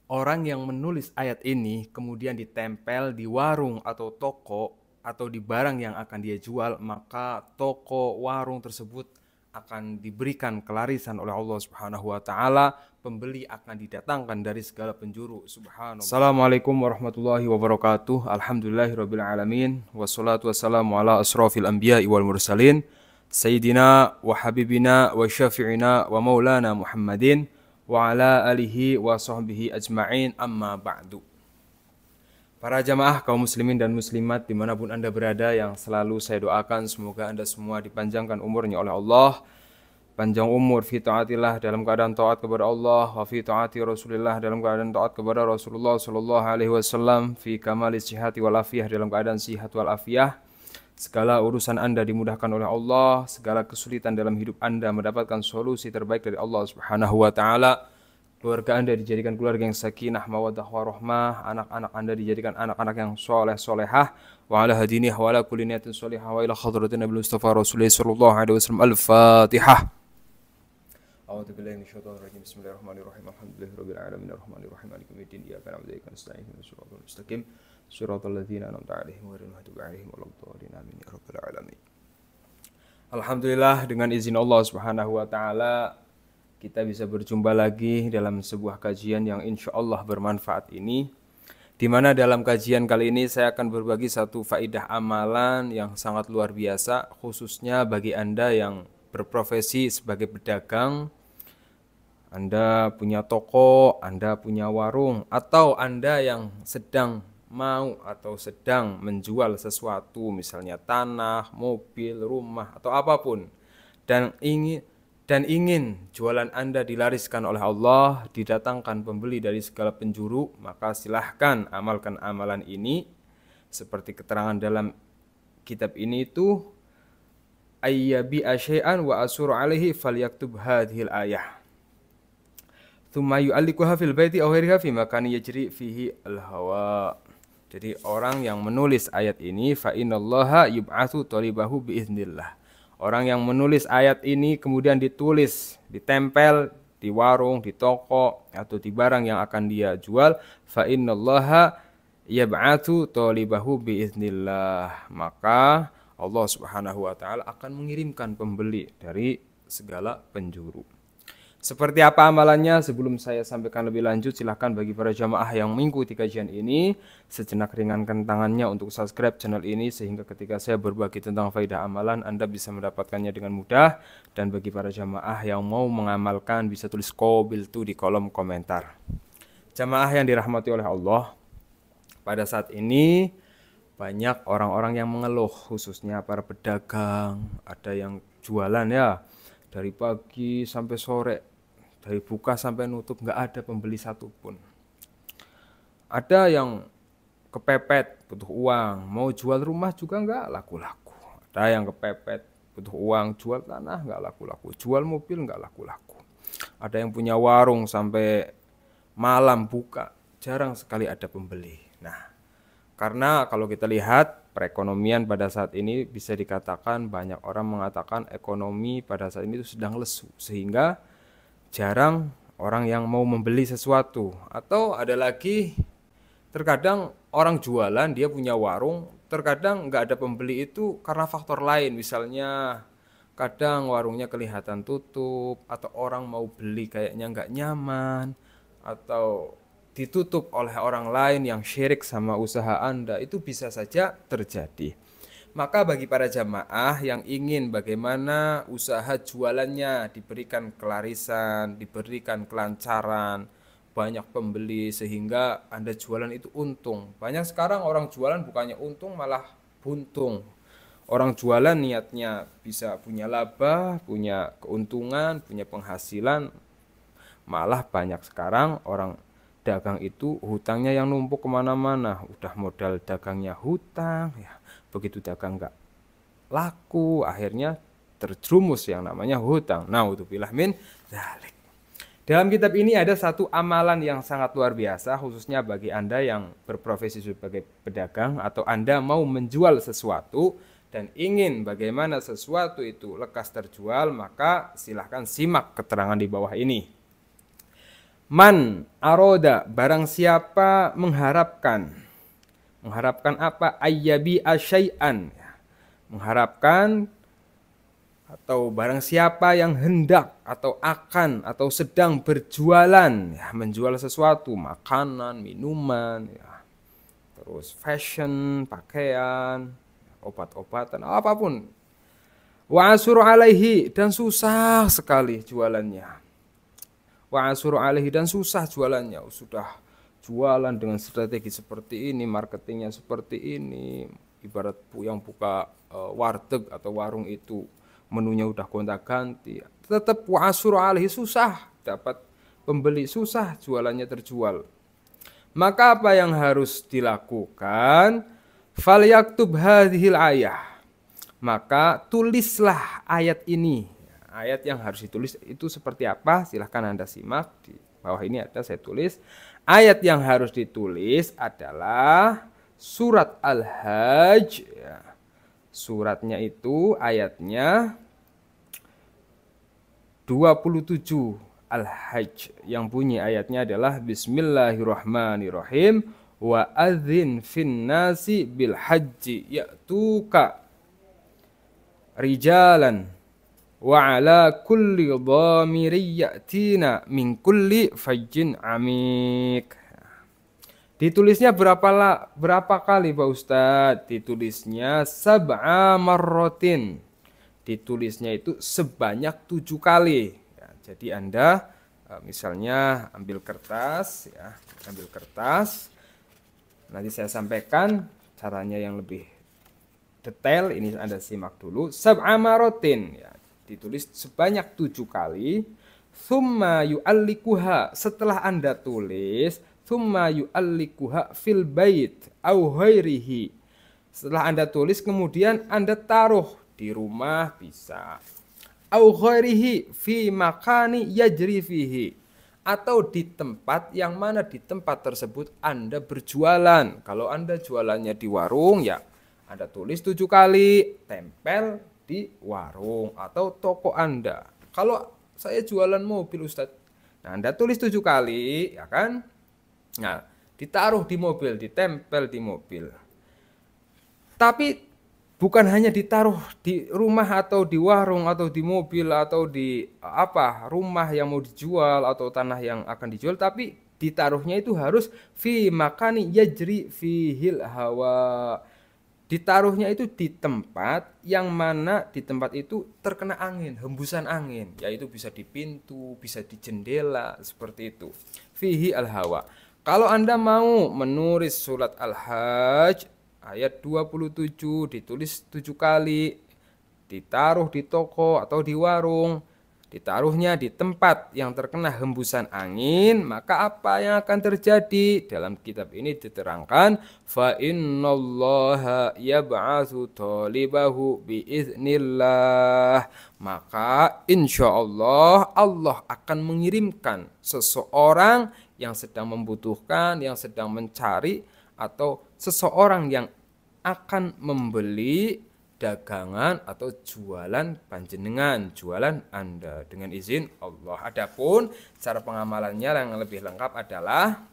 Orang yang menulis ayat ini kemudian ditempel di warung atau toko atau di barang yang akan dia jual, maka toko warung tersebut akan diberikan kelarisan oleh Allah Subhanahu wa taala. Pembeli akan didatangkan dari segala penjuru. Subhanallah. Assalamualaikum warahmatullahi wabarakatuh. Alhamdulillahirabbil alamin. Wassalatu wassalamu ala asrofil anbiya'i wal mursalin. Sayyidina wa habibina wa syafi'ina wa maulana Muhammadin wa ala alihi wa sahbihi ajma'in, amma ba'du. Para jamaah kaum muslimin dan muslimat dimanapun anda berada, yang selalu saya doakan semoga anda semua dipanjangkan umurnya oleh Allah, panjang umur fi taatillah, dalam keadaan taat kepada Allah, wa fi taati Rasulillah, dalam keadaan taat kepada Rasulullah sallallahu alaihi wasallam, fi kamalis sihhati wal afiyah, dalam keadaan sihat wal afiyah. Segala urusan anda dimudahkan oleh Allah, segala kesulitan dalam hidup anda mendapatkan solusi terbaik dari Allah Subhanahu wa taala. Keluarga anda dijadikan keluarga yang sakinah, mawaddah, warahmah. Anak-anak anda dijadikan anak-anak yang soleh, solehah. Wa ala hadinih wa ala kulli niyatin solihah wa ila khadratin Nabi Mustafa Rasulullah sallallahu alaihi wasallam. Al-Fatihah. A'udzu billahi minasyaitonir rajim. Bismillahirrahmanirrahim. Alhamdulillahirabbil alamin arrahmanir rahim maliki yaumiddin. Iyyaka na'budu wa iyyaka nasta'in. Ihdinas siratal mustaqim. Shiratal ladzina an'amta 'alaihim ghairil maghdubi 'alaihim waladdallin. Amin ya rabbal alamin. Alhamdulillah, dengan izin Allah Subhanahu wa taala kita bisa berjumpa lagi dalam sebuah kajian yang insya Allah bermanfaat ini, di mana dalam kajian kali ini saya akan berbagi satu faidah amalan yang sangat luar biasa, khususnya bagi Anda yang berprofesi sebagai pedagang. Anda punya toko, Anda punya warung, atau Anda yang sedang mau atau sedang menjual sesuatu, misalnya tanah, mobil, rumah, atau apapun, dan ingin jualan Anda dilariskan oleh Allah, didatangkan pembeli dari segala penjuru, maka silahkan amalkan amalan ini. Seperti keterangan dalam kitab ini itu, ayyabi asyai'an wa asuru alaihi falyaktub hadhil ayah thumma yu'allikuha fil baiti aw ghairiha fi makani yajri fihi al-hawa. Jadi orang yang menulis ayat ini, fa innallaha yub'atsu talibahu biiznillah. Orang yang menulis ayat ini kemudian ditulis, ditempel di warung, di toko, atau di barang yang akan dia jual, fa innallaha yab'atsu talibahu biiznillah. Maka Allah Subhanahu wa taala akan mengirimkan pembeli dari segala penjuru. Seperti apa amalannya? Sebelum saya sampaikan lebih lanjut, silahkan bagi para jamaah yang mengikuti kajian ini, sejenak ringankan tangannya untuk subscribe channel ini, sehingga ketika saya berbagi tentang faidah amalan, Anda bisa mendapatkannya dengan mudah. Dan bagi para jamaah yang mau mengamalkan, bisa tulis qabil tu di kolom komentar. Jamaah yang dirahmati oleh Allah, pada saat ini banyak orang-orang yang mengeluh, khususnya para pedagang. Ada yang jualan ya, dari pagi sampai sore, dari buka sampai nutup, nggak ada pembeli satupun. Ada yang kepepet, butuh uang, mau jual rumah juga nggak laku-laku. Ada yang kepepet, butuh uang, jual tanah nggak laku-laku, jual mobil nggak laku-laku. Ada yang punya warung sampai malam buka, jarang sekali ada pembeli. Nah, karena kalau kita lihat perekonomian pada saat ini, bisa dikatakan banyak orang mengatakan ekonomi pada saat ini itu sedang lesu, sehingga jarang orang yang mau membeli sesuatu. Atau ada lagi, terkadang orang jualan, dia punya warung, terkadang nggak ada pembeli itu karena faktor lain. Misalnya kadang warungnya kelihatan tutup, atau orang mau beli kayaknya nggak nyaman, atau ditutup oleh orang lain yang syirik sama usaha Anda. Itu bisa saja terjadi. Maka bagi para jamaah yang ingin bagaimana usaha jualannya diberikan kelarisan, diberikan kelancaran, banyak pembeli sehingga Anda jualan itu untung. Banyak sekarang orang jualan bukannya untung, malah buntung. Orang jualan niatnya bisa punya laba, punya keuntungan, punya penghasilan. Malah banyak sekarang orang dagang itu hutangnya yang numpuk kemana-mana. Udah modal dagangnya hutang, ya begitu dagang nggak laku, akhirnya terjerumus yang namanya hutang. Naudzubillah min dzalik. Dalam kitab ini ada satu amalan yang sangat luar biasa, khususnya bagi Anda yang berprofesi sebagai pedagang, atau Anda mau menjual sesuatu dan ingin bagaimana sesuatu itu lekas terjual, maka silahkan simak keterangan di bawah ini. Man aroda, barang siapa mengharapkan. Mengharapkan apa? Ayyabi asyai'an. Mengharapkan atau barang siapa yang hendak atau akan atau sedang berjualan, ya, menjual sesuatu, makanan, minuman, ya, terus fashion, pakaian, obat-obatan, apapun. Wa asuru alaihi, dan susah sekali jualannya. Wa asuru alaihi, dan susah jualannya. Sudah jualan dengan strategi seperti ini, marketingnya seperti ini. Ibarat yang buka warteg atau warung itu menunya udah gonta-ganti, tetap wa asuru alaihi, susah dapat pembeli, susah jualannya terjual. Maka apa yang harus dilakukan? Falyaktub hadhil ayah, maka tulislah ayat ini. Ayat yang harus ditulis itu seperti apa? Silahkan Anda simak. Di bawah ini ada saya tulis. Ayat yang harus ditulis adalah surat Al-Hajj. Suratnya itu ayatnya 27 Al-Hajj. Yang bunyi ayatnya adalah Bismillahirrahmanirrahim. Wa adzin fin nasi bil hajji ya'tuka rijalan wa ala kulli dhamiri ya'tina min kulli fajjin amik. Ditulisnya berapa kali Pak Ustadz? Ditulisnya sab'a marrotin. Ditulisnya itu sebanyak 7 kali. Ya, jadi Anda misalnya ambil kertas, ya, ambil kertas. Nanti saya sampaikan caranya yang lebih detail. Ini Anda simak dulu. Sab'a marrotin, ya, ditulis sebanyak 7 kali. Tsumma yu'allikuha, setelah Anda tulis, tsumma yu'allikuha fil bait au ghairihi. Setelah Anda tulis, kemudian Anda taruh di rumah bisa. Au ghairihi fi makani yajri fihi, atau di tempat yang mana di tempat tersebut Anda berjualan. Kalau Anda jualannya di warung, ya Anda tulis 7 kali, tempel di warung atau toko Anda. Kalau saya jualan mobil Ustadz, nah Anda tulis 7 kali, ya kan? Nah, ditaruh di mobil, ditempel di mobil. Tapi bukan hanya ditaruh di rumah atau di warung atau di mobil atau di rumah yang mau dijual atau tanah yang akan dijual, tapi ditaruhnya itu harus fi makani yajri fihil hawa. Ditaruhnya itu di tempat yang mana di tempat itu terkena angin, hembusan angin, yaitu bisa di pintu, bisa di jendela, seperti itu. Fihi al-hawa. Kalau Anda mau menulis surat Al-Hajj ayat 27, ditulis 7 kali, ditaruh di toko atau di warung, ditaruhnya di tempat yang terkena hembusan angin, maka apa yang akan terjadi? Dalam kitab ini diterangkan, fa innallaha yab'atsu talibahu biiznillah, maka insyaallah Allah akan mengirimkan seseorang yang sedang membutuhkan, yang sedang mencari, atau seseorang yang akan membeli dagangan atau jualan panjenengan, jualan Anda dengan izin Allah. Adapun cara pengamalannya yang lebih lengkap adalah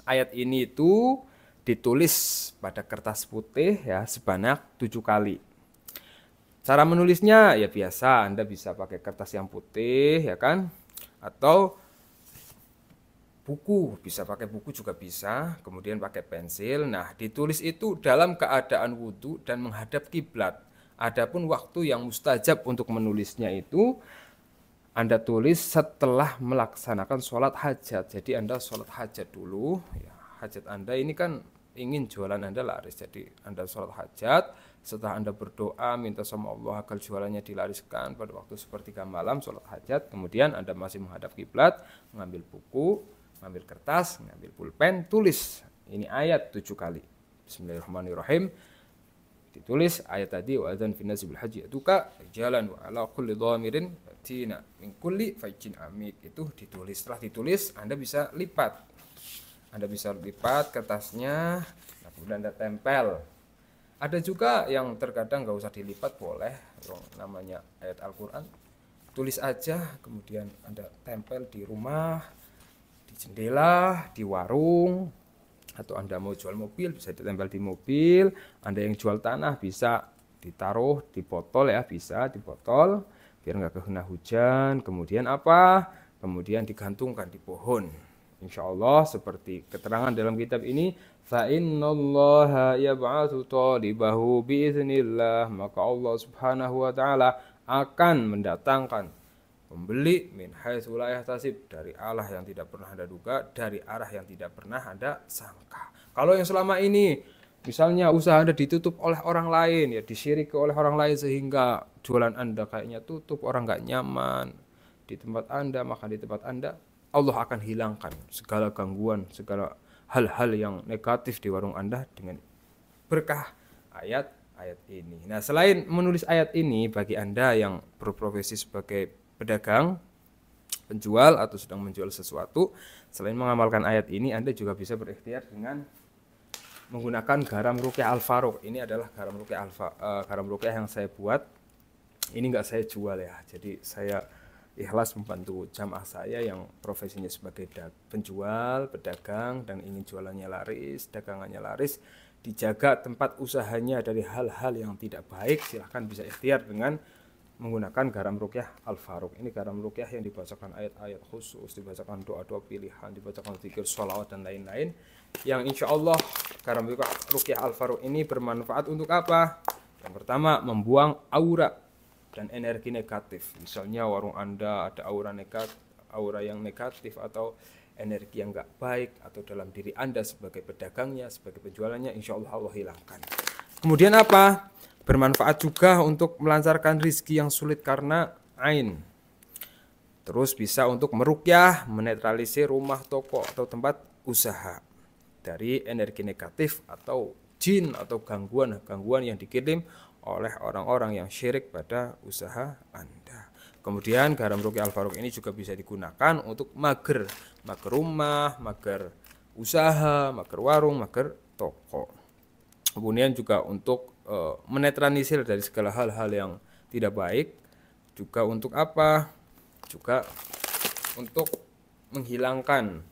ayat ini itu ditulis pada kertas putih, ya, sebanyak 7 kali. Cara menulisnya ya biasa, Anda bisa pakai kertas yang putih, ya kan? Atau buku, bisa pakai buku juga bisa, kemudian pakai pensil. Nah, ditulis itu dalam keadaan wudhu dan menghadap kiblat. Adapun waktu yang mustajab untuk menulisnya itu Anda tulis setelah melaksanakan sholat hajat. Jadi Anda sholat hajat dulu, ya, hajat Anda ini kan ingin jualan Anda laris. Jadi Anda sholat hajat, setelah Anda berdoa minta sama Allah agar jualannya dilariskan pada waktu sepertiga malam sholat hajat, kemudian Anda masih menghadap kiblat, mengambil buku, ngambil kertas, ngambil pulpen, tulis ini ayat 7 kali. Bismillahirrahmanirrahim. Ditulis ayat tadi, wa adzan fin nasi bil haji yatuka jalan wa ala kulli dhamirin tina min kulli fajjin amik. Itu ditulis. Setelah ditulis, Anda bisa lipat. Anda bisa lipat kertasnya, nah, kemudian Anda tempel. Ada juga yang terkadang nggak usah dilipat, boleh, namanya ayat Al-Quran. Tulis aja, kemudian Anda tempel di rumah, jendela, di warung, atau Anda mau jual mobil bisa ditempel di mobil, Anda yang jual tanah bisa ditaruh di botol ya, bisa di botol biar nggak kena hujan. Kemudian apa? Kemudian digantungkan di pohon. Insya Allah seperti keterangan dalam kitab ini, fa innallaha yab'atsu talibahu biiznillah, maka Allah Subhanahu wa taala akan mendatangkan pembeli min haitsu la yahtasib, dari arah yang tidak pernah Anda duga, dari arah yang tidak pernah Anda sangka. Kalau yang selama ini misalnya usaha Anda ditutup oleh orang lain, ya disyiriki oleh orang lain sehingga jualan Anda kayaknya tutup, orang nggak nyaman di tempat Anda, makan di tempat Anda, Allah akan hilangkan segala gangguan, segala hal-hal yang negatif di warung Anda dengan berkah ayat-ayat ini. Nah, selain menulis ayat ini, bagi Anda yang berprofesi sebagai pedagang, penjual, atau sedang menjual sesuatu, selain mengamalkan ayat ini, Anda juga bisa berikhtiar dengan menggunakan garam ruqyah Al-Faruq. Ini adalah garam ruqyah yang saya buat. Ini nggak saya jual ya, jadi saya ikhlas membantu jamaah saya yang profesinya sebagai penjual, pedagang, dan ingin jualannya laris, dagangannya laris, dijaga tempat usahanya dari hal-hal yang tidak baik. Silahkan bisa ikhtiar dengan menggunakan garam ruqyah Al-Faruq. Ini garam ruqyah yang dibacakan ayat-ayat khusus, dibacakan doa-doa pilihan, dibacakan zikir, sholawat, dan lain-lain, yang insya Allah garam ruqyah Al-Faruq ini bermanfaat untuk apa? Yang pertama, membuang aura dan energi negatif. Misalnya warung Anda ada aura yang negatif, atau energi yang nggak baik, atau dalam diri Anda sebagai pedagangnya, sebagai penjualannya, insya Allah Allah hilangkan. Kemudian apa? Bermanfaat juga untuk melancarkan rizki yang sulit karena ain. Terus bisa untuk meruqyah, menetralisir rumah, toko, atau tempat usaha dari energi negatif atau jin atau gangguan yang dikirim oleh orang-orang yang syirik pada usaha Anda. Kemudian garam ruqyah Al-Faruq ini juga bisa digunakan untuk mager rumah, mager usaha, mager warung, mager toko. Kemudian juga untuk menetralisir dari segala hal-hal yang tidak baik. Juga untuk apa? Juga untuk menghilangkan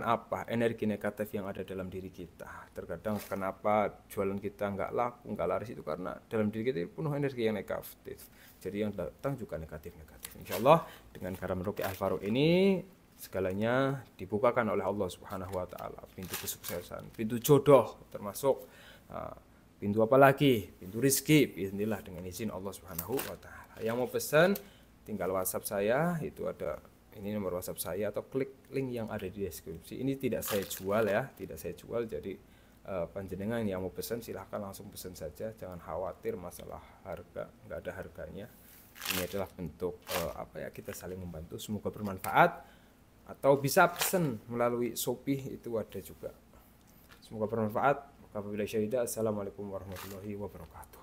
apa? Energi negatif yang ada dalam diri kita. Terkadang kenapa jualan kita nggak laku, nggak laris, itu karena dalam diri kita penuh energi yang negatif. Jadi yang datang juga negatif-negatif. Insya Allah dengan garam ruqyah Al-Faruq ini segalanya dibukakan oleh Allah Subhanahu wa taala, pintu kesuksesan, pintu jodoh, termasuk pintu apa lagi? Pintu rizki, bismillah, dengan izin Allah Subhanahu wa taala. Yang mau pesan tinggal WhatsApp saya, itu ada ini nomor WhatsApp saya, atau klik link yang ada di deskripsi. Ini tidak saya jual ya, tidak saya jual. Jadi panjenengan yang mau pesan silahkan langsung pesan saja, jangan khawatir masalah harga, nggak ada harganya. Ini adalah bentuk kita saling membantu. Semoga bermanfaat. Atau bisa pesan melalui Shopee, itu ada juga. Semoga bermanfaat. Wabillahi syaidah. Assalamualaikum warahmatullahi wabarakatuh.